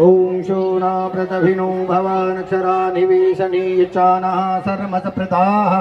ओम शोना प्रतभिनो भवानक्षरा निवेशनीयचानः सर्मसप्रदाः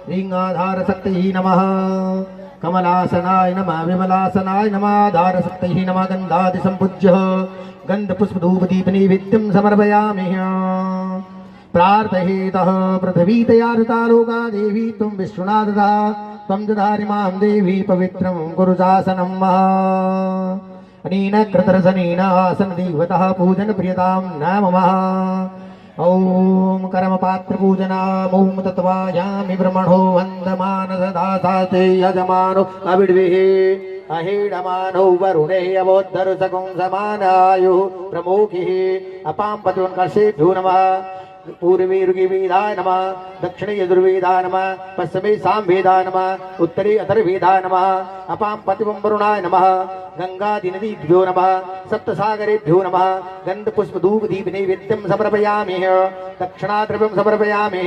ह्रीङ्गाधारशक्तिः नमः कमलासनाय नमः विमलासनाय नमः धारशक्तिः नमः गन्धादिसम्पूज्य गन्धपुष्पधूपदीपनैवेद्यं समर्पयामि प्रार्थयेतः पृथिवीतया लोका देवी त्वं विश्वनाथदा त्वं दधारि मां देवी पवित्रं कुरु शासनं अनेन कृतरसनेन आसनदेवतः पूजनप्रियतां न मम ॐ कर्मपात्रपूजनम् ॐ तत्त्वायामि ब्रह्मणो वन्दमानसदासाते यजमानो अविड्भिः अहीडमानो वरुणे अवोद्धरुसकुं समानायुः प्रमुखिः अपां पतिवन्कर्षेभ्यो नमः पूर्वे ऋग्वेदाय नमः दक्षिणे यजुर्वेदाय नमः पश्चिमे सामवेदाय नमः उत्तरे अथर्ववेदाय नमः अपां पतिवं वरुणाय नमः गंगादिनदीभ्यो नमः सप्तसागरेभ्यो नमः गन्धपुष्पधूपदीपनैवेद्यं समर्पयामि दक्षिणाद्रव्यं समर्पयामि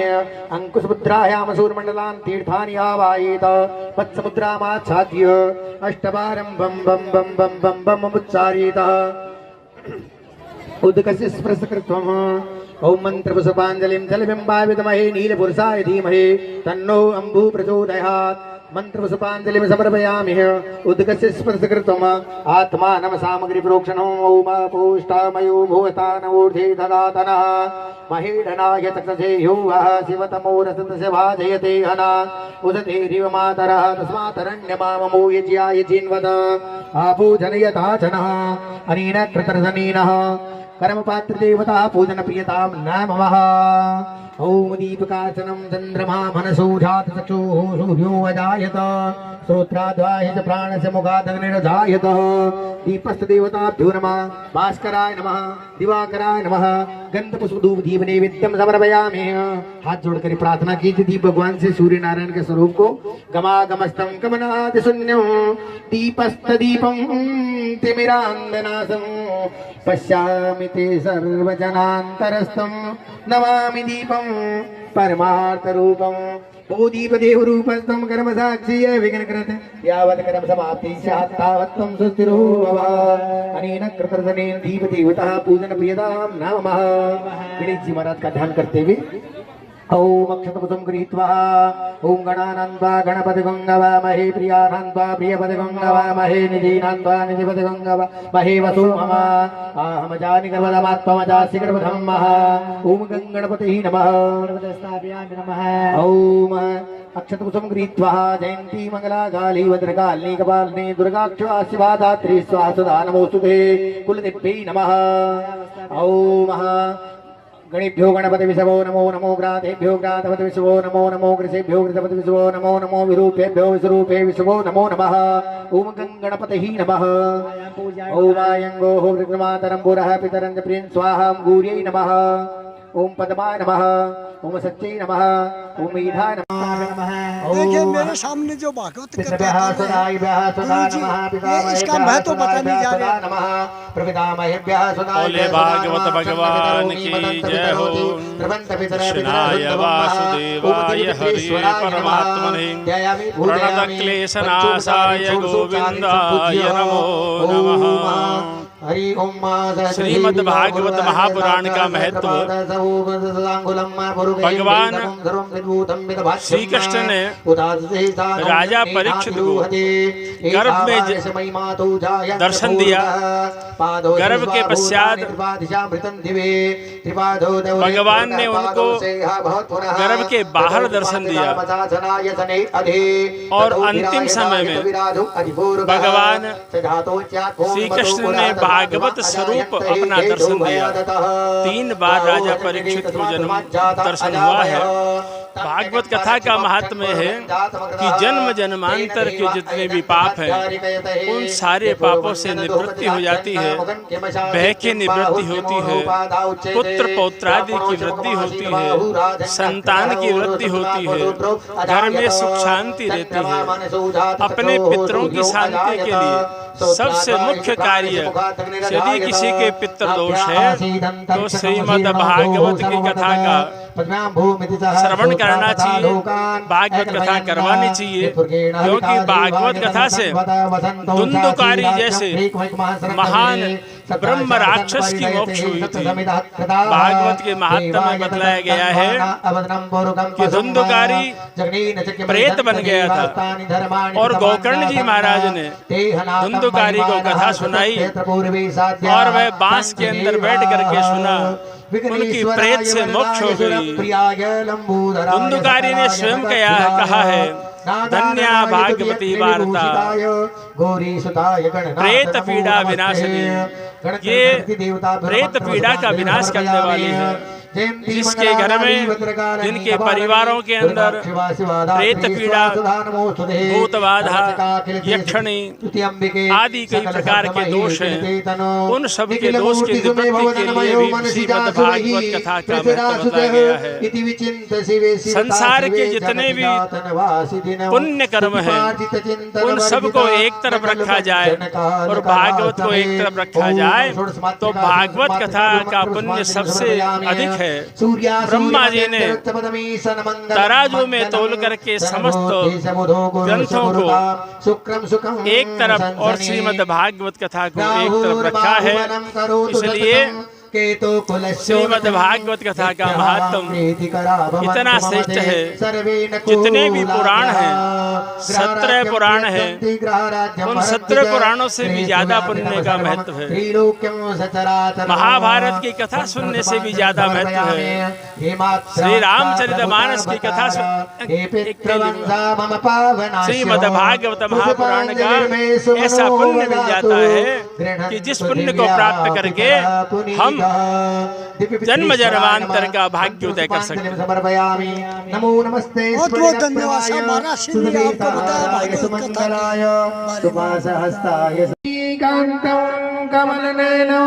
अंकुशमुद्रायां सूर्यमण्डलान् तीर्थानि आवाहयेत वत्समुद्रामाच्छाद्य अष्टवारं बं बं बं बं बं बं उच्चारयेत उदकस्य स्पर्शकृत्वम् ओम मंत्रपुष्पाञ्जलिं जलबिम्बाय विद्महे नीलपुरुषाय धीमहि तन्नो अम्बु प्रचोदयात् मंत्रपुष्पाञ्जलिं समर्पयामि उदकस्य स्पर्शकृत्वम् आत्मानं सामग्री प्रोक्षणम् ओम पूष्टामयो भूतानमूर्धे ददातनः महीडनाय तक्षसे युवः शिवतमोरसतस्य भाजयते हना उदते रिव मातरः तस्मातरण्यमाममो यज्याय जिन्वद आपूजनयताचनः अनेन कृतरसनेनः कर्मपात्र देवता पूजन प्रियतां न मम ओम दीपकाचनं चंद्रमा मनसो जात चक्षुः सूर्यो अजायत श्रोत्राद्वाय च प्राणस्य मुखादग्निरजायत दीपस्थ देवताभ्यो नमः भास्कराय नमः दिवाकराय नमः गन्धपुष्पधूपदीपनैवेद्यं समर्पयामि हाथ जोड़कर प्रार्थना कीजिए दीप भगवान से सूर्य नारायण के स्वरूप को गमागमस्तं गमनादि शून्यं दीपस्थ दीपं तिमिरान्धनासं पश्यामि ते सर्वजनान्तरस्थं नमामि दीपं परमार्थरूपं ओ दीपदेव रूपस्थं कर्मसाक्षी विघ्नकृत यावत् कर्म समाप्ति स्यात् तावत् त्वं सुस्थिरो भव अनेन कृतरसनेन दीपदेवतः पूजन प्रियतां नमः। गणेश जी महाराज का ध्यान करते हुए ओम अक्षतपदं गृहीत्वा ओम गणानान्वा गणपतिं नमामहे प्रियानान्वा प्रियपतिं नमामहे निधीनान्वा निधिपतिं नमामहे वसु मम अहमजानि गर्भदमात्मजासि गर्भधं मः ओम गणपतिः नमः ओम अक्षतपदं गृहीत्वा जयन्ती मंगलाकाली भद्रकालिनी कपालिनी दुर्गाक्षमा शिवा धात्री स्वासदा नमोस्तुते कुलदेव्यै नमः ओम गणेभ्यो गणपति विषवो नमो नमो ग्रातेभ्यो ग्रातपति विषवो नमो नमो कृषेभ्यो कृतपति विषवो नमो नमो विरूपेभ्यो विश्वरूपे विषवो नमो नमः ओम गणपतिः नमः ओम आयंगो विक्रमातरं पुरः पितरं च प्रियं स्वाहा गूर्यै नमः ओम पद्माय नमः ओम सच्चै नमः ओम मीठाय नमः। देखिए मेरे सामने जो भागवत इसका महत्व बताने जा रहे हैं। भागवत भगवान की जय हो। कृष्णाय वासुदेवाय हरे परमात्मने प्रणत क्लेशनाशाय गोविंदाय नमो नमः। श्रीमद् भागवत महापुराण का महत्व भगवान श्री कृष्ण ने राजा परीक्षित को गर्भ में दर्शन दिया। गर्भ के पश्चात भगवान ने उनको गर्भ के बाहर दर्शन दिया और अंतिम समय में भगवान श्री कृष्ण ने भागवत स्वरूप अपना दर्शन दिया। 3 बार राजा परीक्षित को जन्म दर्शन हुआ है। भागवत कथा का महात्म्य है कि जन्म जन्मांतर के जितने भी पाप हैं उन सारे पापों से निवृत्ति हो जाती है, भय की निवृत्ति होती है, पुत्र पौत्रादि की वृद्धि होती है, संतान की वृद्धि होती है, घर में सुख शांति रहती है। अपने पितरों की शांति के लिए सबसे मुख्य कार्य यदि किसी के पितृ दोष है तो श्रीमद् भागवत की कथा का श्रवण करना चाहिए, भागवत कथा करवानी चाहिए, क्योंकि भागवत कथा से धुंधुकारी जैसे महान ब्रह्म राक्षस की मोक्ष हुई थी। भागवत के महात्म्य में बतलाया गया है कि धुंधुकारी प्रेत बन गया था और गोकर्ण जी महाराज ने धुंधुकारी को कथा सुनाई और वह बांस के अंदर बैठ करके सुना, उनकी प्रेत से मोक्ष हो गई। धुंधुकारी ने स्वयं कहा है, धन्या भागवती वार्ता प्रेत पीड़ा विनाशिनी। ये प्रेत पीड़ा का विनाश करने वाली है। जिसके घर में, जिनके परिवारों के अंदर प्रेत पीड़ा, भूत बाधा, यक्षणी आदि कई प्रकार के दोष हैं, उन सब के दोष की निवृत्ति के लिए भी श्रीमद् भागवत कथा का महत्व बताया गया है। संसार के जितने भी पुण्य कर्म हैं, उन सबको एक तरफ रखा जाए और भागवत को एक तरफ रखा जाए तो भागवत कथा का पुण्य सबसे अधिक है। ब्रह्मा जी ने तराजू में तोल करके समस्त ग्रंथों को एक तरफ और श्रीमद् भागवत कथा को एक तरफ रखा है। इसलिए श्रीमद् भागवत कथा का महात्म इतना श्रेष्ठ है। जितने भी पुराण हैं, 17 पुराण हैं, उन 17 पुराणों से भी ज्यादा पुण्य का महत्व है। महाभारत की कथा सुनने से भी ज्यादा महत्व है। श्री रामचरितमानस की कथा श्रीमद् भागवत महापुराण का ऐसा पुण्य मिल जाता है कि जिस पुण्य को प्राप्त करके हम जन्म जन्मांतर का भाग्य तय कर सकते हैं। नमो नमस्ते धन्यवाद महाराज श्री ने आपको बताया भागवत सुपासहस्ताय श्रीकान्तं कमलनयनो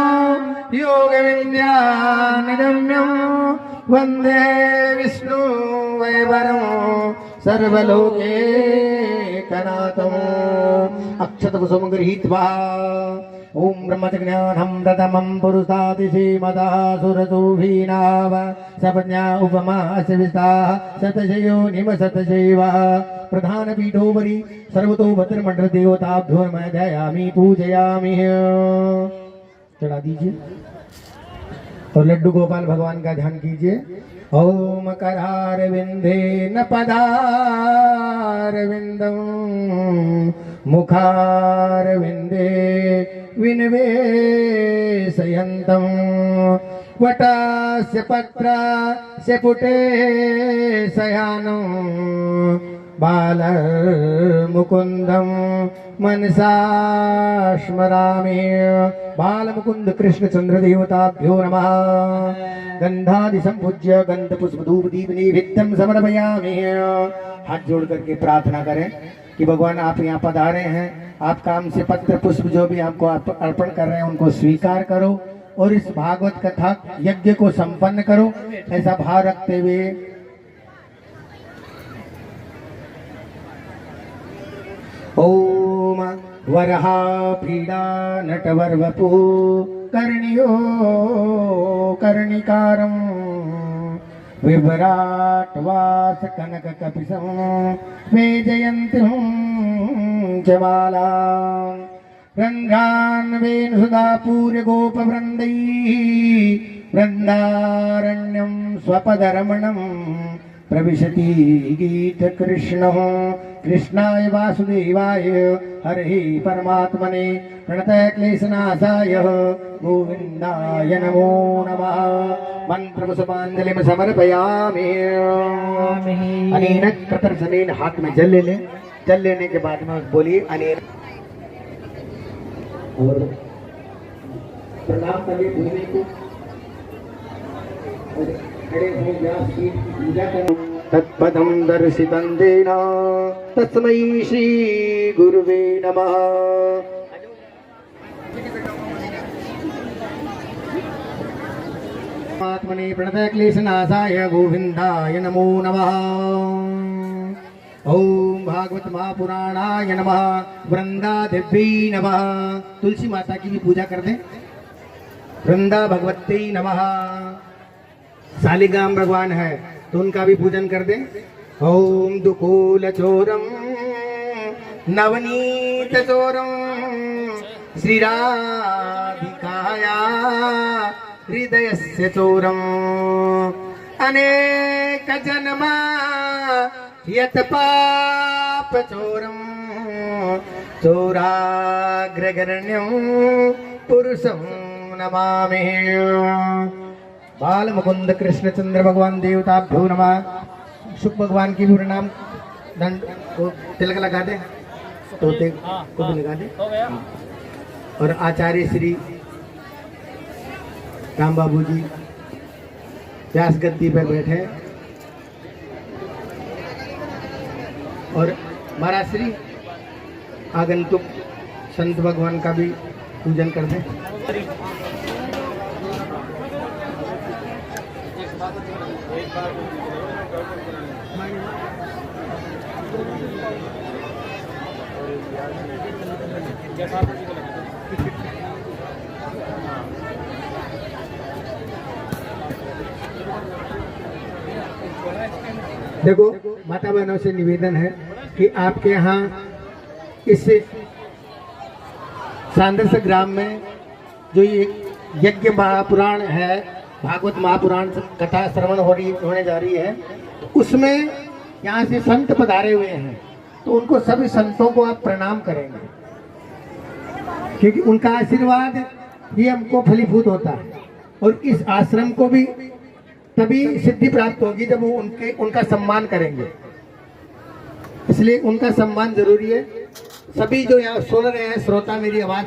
योगविद्यानिगम्यं वन्दे विष्णु वैवरं सर्वलोकैकनाथम् अक्षतकुसुमं गृहीत्वा ओम ब्रह्मज्ञानं प्रथमं पुरुषातिशीमतः सुरतोभीनाव सपज्ञा उपमा सविता सतशयो निमसतशैव प्रधानपीठोपरि सर्वतो भद्रमण्डल देवताभ्यो नमः ध्यायामि पूजयामि। चढ़ा दीजिए और लड्डू गोपाल भगवान का ध्यान कीजिए। ओम करारविंदे न पदारविंदं मुखारविंदे विनिवेशयन्तं वटस्य पत्रस्य पुटे शयानं बालमुकुन्दं मनसा स्मरामि। बालमुकुंद कृष्णचंद्र देवताभ्यो नमः। गंधादि संपूज्य गंध पुष्प धूप दीप नैवेद्यं समर्पयामि। हाथ जोड़ करके प्रार्थना करें कि भगवान आप यहाँ पधारे हैं, आप काम से पत्र पुष्प जो भी आपको अर्पण कर रहे हैं उनको स्वीकार करो और इस भागवत कथा यज्ञ को संपन्न करो, ऐसा भाव रखते हुए ओम वरहा पीड़ा नटवरवपु कर्णियो कर्णिकारं विभ्राट वास कनक कपिसं वेजयन्तीं जमाला रंध्रान् वेणुसुधा पूर्य गोपवृन्दैः वृन्दारण्यं स्वपदरमणं प्रविशति गीत कृष्ण कृष्णाय वासुदेवाय हरे परमात्मने प्रणतः क्लेशनाशाय गोविंदाय नमो नमः। मंत्रपुष्पांजलिं समर्पयामि। अनेन कृतर्जनेन हाथ में जल ले लें। जल लेने के बाद में बोलिए अनेन और प्रणाम करिए भूमि को। तत्पदं दर्शितं तेन तस्मै श्री गुरुवे नमः। आत्मने प्रणतः क्लेशनाशाय गोविंदाय नमो नमः। ओम भागवत महापुराणाय नमः। वृंदा देवी नमः। तुलसी माता की भी पूजा कर दें। वृंदा भगवती नमः। शालिग्राम भगवान है तो उनका भी पूजन कर दें। ओम दुकूल चोरम नवनीत चोरम श्री राधिकाया हृदयस्य चोरम अनेक जन्मा यत पाप चोरम चोराग्रगण्यं पुरुषं नमामि। बाल मुकुंद कृष्ण चंद्र भगवान देवताभ्यो नमः। शुभ भगवान की पूर्ण नाम दंड को तिलक लगा दे, तोते को भी लगा दे। और आचार्य श्री राम बाबू जी व्यास गद्दी पर बैठे और महाराज श्री आगंतुक संत भगवान का भी पूजन कर दें। देखो माता बहनों से निवेदन है कि आपके यहाँ इस सांदर्श ग्राम में जो ये यज्ञ महापुराण है, भागवत महापुराण कथा श्रवण होने जा रही है, तो उसमें यहाँ से संत पधारे हुए हैं, तो उनको सभी संतों को आप प्रणाम करेंगे, क्योंकि उनका आशीर्वाद ही हमको फलीभूत होता है। और इस आश्रम को भी तभी सिद्धि प्राप्त होगी जब वो उनका सम्मान करेंगे, इसलिए उनका सम्मान जरूरी है। सभी जो यहाँ सुन रहे हैं श्रोता मेरी आवाज,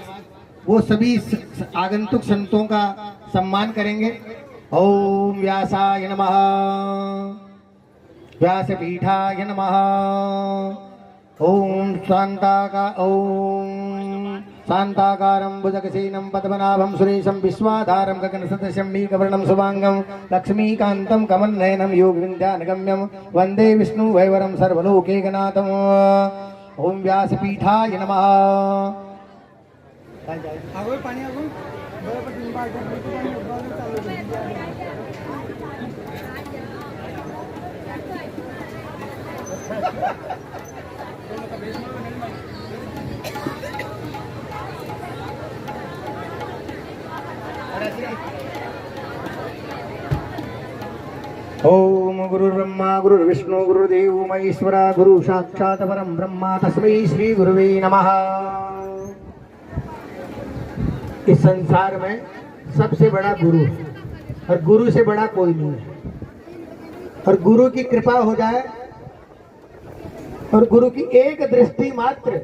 वो सभी आगंतुक संतों का सम्मान करेंगे। ओम व्यासाय नमः, व्यासपीठाय नमः। ओम शांताकारं भुजगसेनं पद्मनाभं सुरेशं विश्वाधारं गगनसदृशं मेघवर्णं शुभांगं लक्ष्मीकान्तं कमलनयनं योगविद्यानगम्यं वन्दे विष्णुवैवरं सर्वलोकैकनाथम्। ओम व्यासपीठाय नमः। ओम गुरुर्ब्रह्मा गुरुर्विष्णु गुरुर्देव महेश्वरा गुरु साक्षात् परम ब्रह्मा तस्मै श्री गुरुवे नमः। इस संसार में सबसे बड़ा गुरु है और गुरु से बड़ा कोई नहीं है। और गुरु की कृपा हो जाए और गुरु की एक दृष्टि मात्र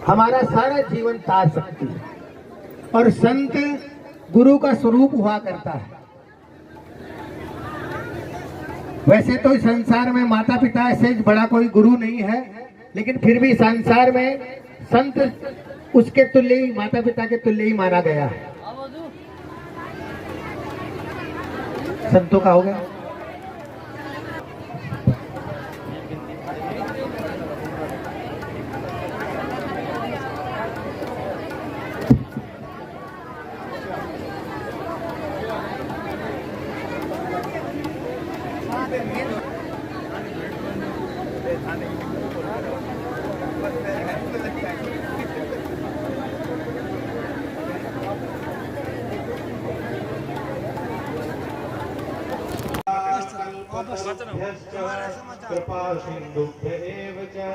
हमारा सारा जीवन तार सकती है। और संत गुरु का स्वरूप हुआ करता है। वैसे तो संसार में माता पिता से बड़ा कोई गुरु नहीं है, लेकिन फिर भी संसार में संत उसके तुल्य ही, माता पिता के तुल्य ही माना गया है। संतों का हो गया।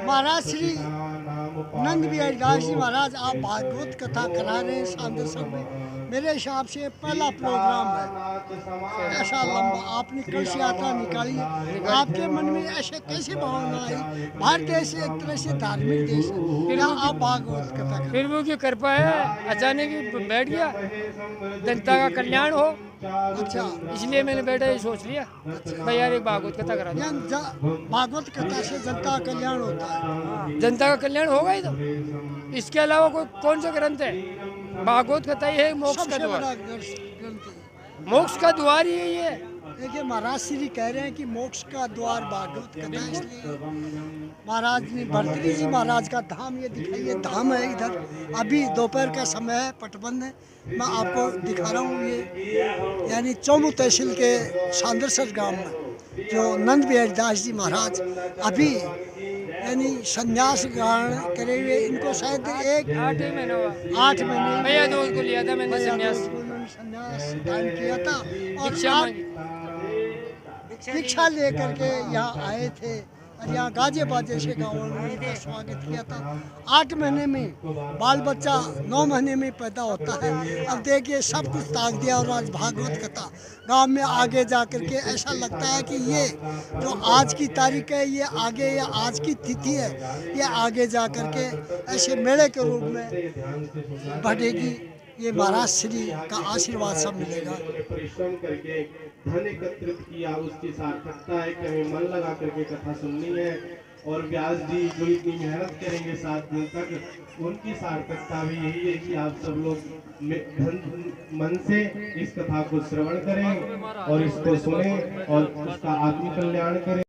महाराज श्री नंद बिहारी दास जी महाराज आप भागवत कथा करा रहे हैं सांदर्शन में। मेरे हिसाब से पहला प्रोग्राम है ऐसा लंबा। आपने कलश यात्रा निकाली, आपके मन में ऐसे कैसे भावना आई? भारत देश एक तरह से धार्मिक देश है, फिर आप भागवत कथा करें। फिर वो की कृपा है, अचानक ही बैठ गया, जनता का कल्याण हो। अच्छा, इसलिए मैंने बैठा ये सोच लिया भाई यार एक भागवत कथा करा दो। भागवत कथा से जनता का कल्याण होता है। जनता का कल्याण होगा ही तो। इसके अलावा कोई कौन सा ग्रंथ है? भागवत कथा ही है मोक्ष का द्वार। मोक्ष का द्वार ही है ये। देखिए महाराज श्री कह रहे हैं कि मोक्ष का द्वार भागवत कथा, इसलिए महाराज ने भर्तृहरि जी महाराज का धाम ये दिखाइए, धाम है इधर। अभी दोपहर का समय है, पटबंद है, मैं आपको दिखा रहा हूँ। ये यानी चौमू तहसील के सांदरसर गांव में जो नंद बिहारी दास जी महाराज अभी यानी संन्यास ग्रहण करे हुए, इनको शायद 8 महीने हुआ। 8 महीने भैया दोस्त को लिया था मैंने संन्यास। संन्यास दान किया था और दीक्षा दीक्षा लेकर के यहाँ आए थे और यहाँ गाजे बाजे से गाँव में उनका स्वागत किया था। 8 महीने में बाल बच्चा 9 महीने में पैदा होता है। अब देखिए सब कुछ ताक दिया और आज भागवत कथा गांव में आगे जा कर के ऐसा लगता है कि ये जो आज की तारीख है ये आगे या आज की तिथि है ये आगे जा कर के ऐसे मेले के रूप में बढ़ेगी। ये महाराज श्री का आशीर्वाद सब मिलेगा। परिश्रम करके धन एकत्रित किया, उसकी सार्थकता है कि हमें मन लगा करके कथा सुननी है। और व्यास जी जो इतनी मेहनत करेंगे 7 दिन तक, उनकी सार्थकता भी यही है कि आप सब लोग मन से इस कथा को श्रवण करें और इसको सुने और उसका आत्म कल्याण करें।